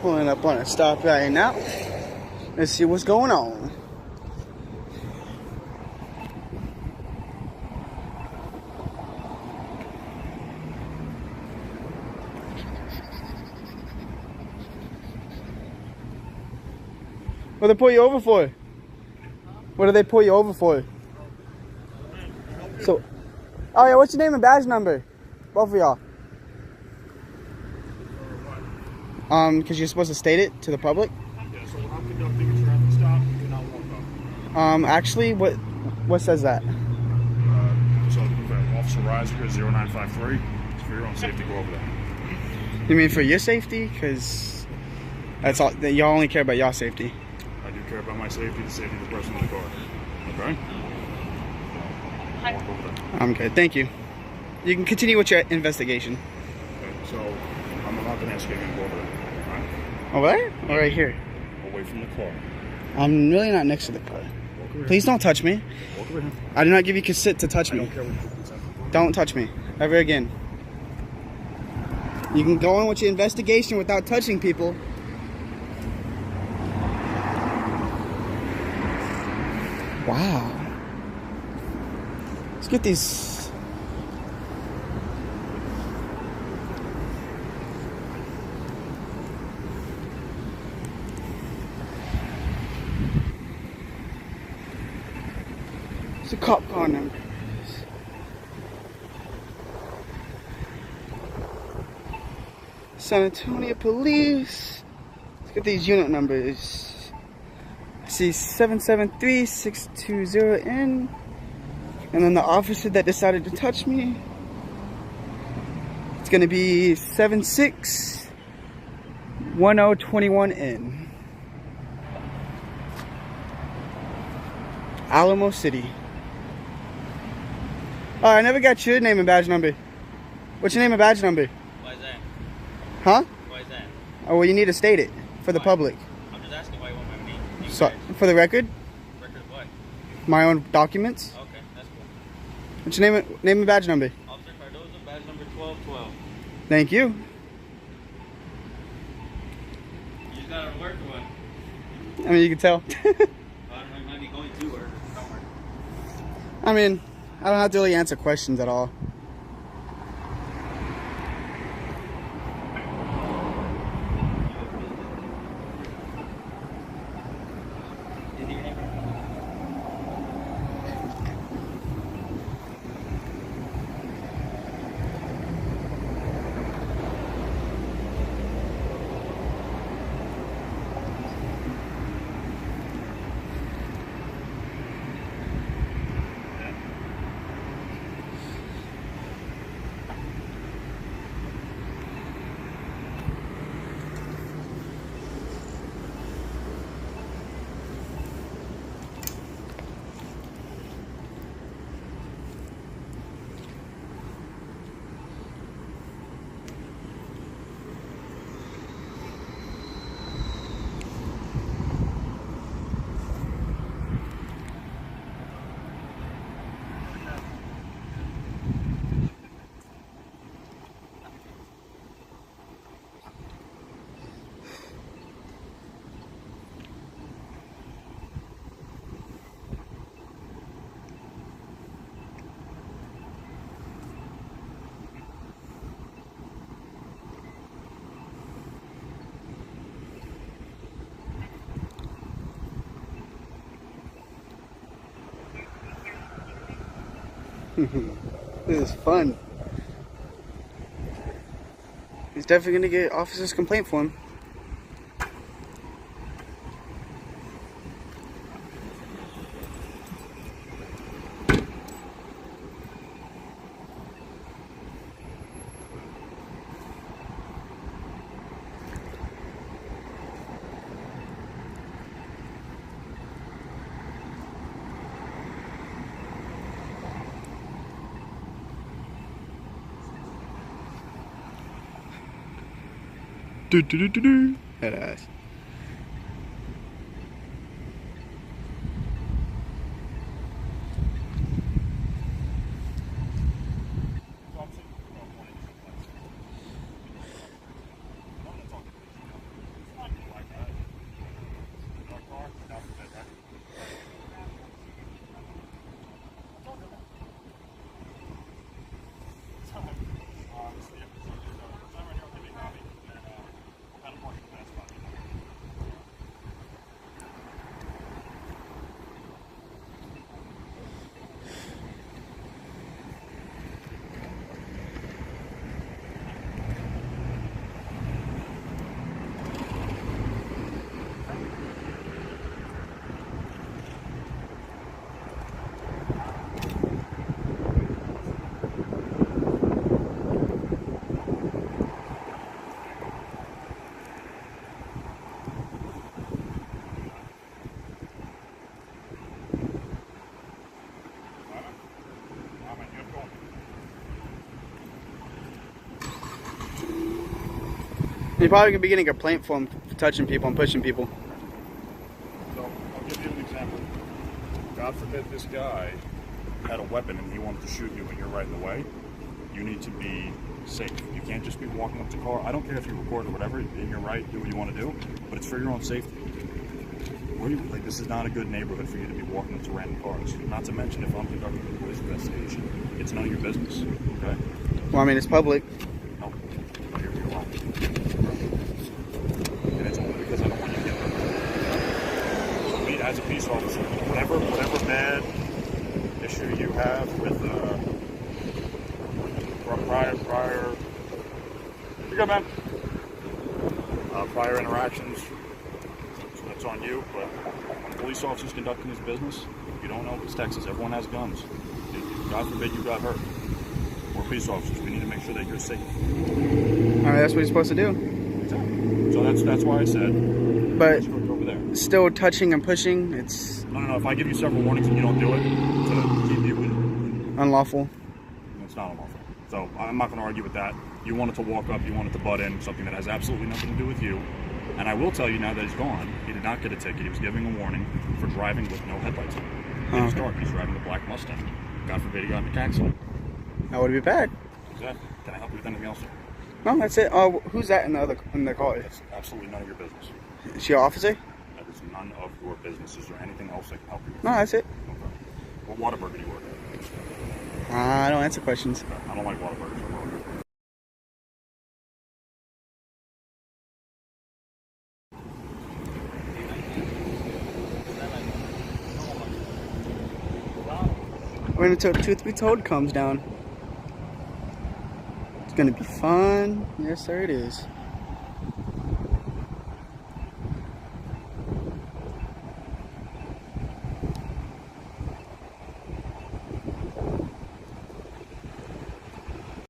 Pulling up on a stop right now. Let's see what's going on. What do they pull you over for? What do they pull you over for? So, oh yeah, what's your name and badge number? Both of y'all. Because you're supposed to state it to the public. Yeah, so when I'm conducting a traffic stop, you cannot walk up. Actually, what says that? So Officer Reiser 0953. It's for your own safety. Go over there. You mean for your safety? Because that's all. Y'all only care about y'all safety. I do care about my safety, the safety of the person in the car. Okay? Walk over there. I'm good. Thank you. You can continue with your investigation. Okay, so I'm not going to ask you to go over there. Over there? Or right here? Away from the car. I'm really not next to the car. Walk over Please don't touch me. Walk over here. I do not give you consent to touch I me. don't care what you consent for. Don't touch me. Ever again. You can go on with your investigation without touching people. Wow. Let's get these. It's a cop car number. San Antonio Police. Let's get these unit numbers. I see 773-620N. And then the officer that decided to touch me, it's going to be 761021N. Alamo City. Oh, I never got your name and badge number. What's your name and badge number? Why is that? Huh? Why is that? Oh, well, you need to state it for the public. I'm just asking why you want my name. So, for the record, Record of what? my own documents. Okay, that's cool. What's your name and badge number? Officer Cardozo, badge number 1212. Thank you. You just got out of work or what? I mean, you can tell. I might be going to work. Don't work. I mean, I don't have to really answer questions at all. Is it your name? This is fun. He's definitely gonna get officer's complaint for him. Do. Head ass. You're probably gonna be getting a complaint for him touching people and pushing people. So I'll give you an example. God forbid this guy had a weapon and he wanted to shoot you and you're right in the way. You need to be safe. You can't just be walking up to the car. I don't care if you record or whatever, in your right, do what you want to do, but it's for your own safety. Like, this is not a good neighborhood for you to be walking up to random cars. Not to mention, if I'm conducting a police investigation, it's none of your business. Okay? Well, I mean, it's public. No, you're wrong. And it's only because I don't want you to get hurt. Me, as a peace officer, whatever bad issue you have with prior, you go, man. Prior interactions, so that's on you. But when a police officer's conducting his business, you don't know it's Texas. Everyone has guns. God forbid you got hurt. We're police officers. We need to make sure that you're safe. I mean, that's what you're supposed to do. Exactly. So that's why I said. But over there. Still touching and pushing, it's No. If I give you several warnings and you don't do it, to keep you in, unlawful. it's not unlawful. So I'm not going to argue with that. You wanted to walk up, you wanted to butt in, something that has absolutely nothing to do with you. And I will tell you now that he's gone, he did not get a ticket. He was giving a warning for driving with no headlights on. It was dark. He's driving a black Mustang. God forbid he got in a accident. That would be bad. Exactly. Can I help you with anything else? No, that's it. Who's that in the car? It's absolutely none of your business. Is she an officer? That is none of your business. Is there anything else I can help you with? No, that's it. Okay. What Whataburger do you work at? I don't answer questions. I don't like Whataburgers. Wait until Truth Be Told comes down. It's gonna be fun. Yes, sir, it is.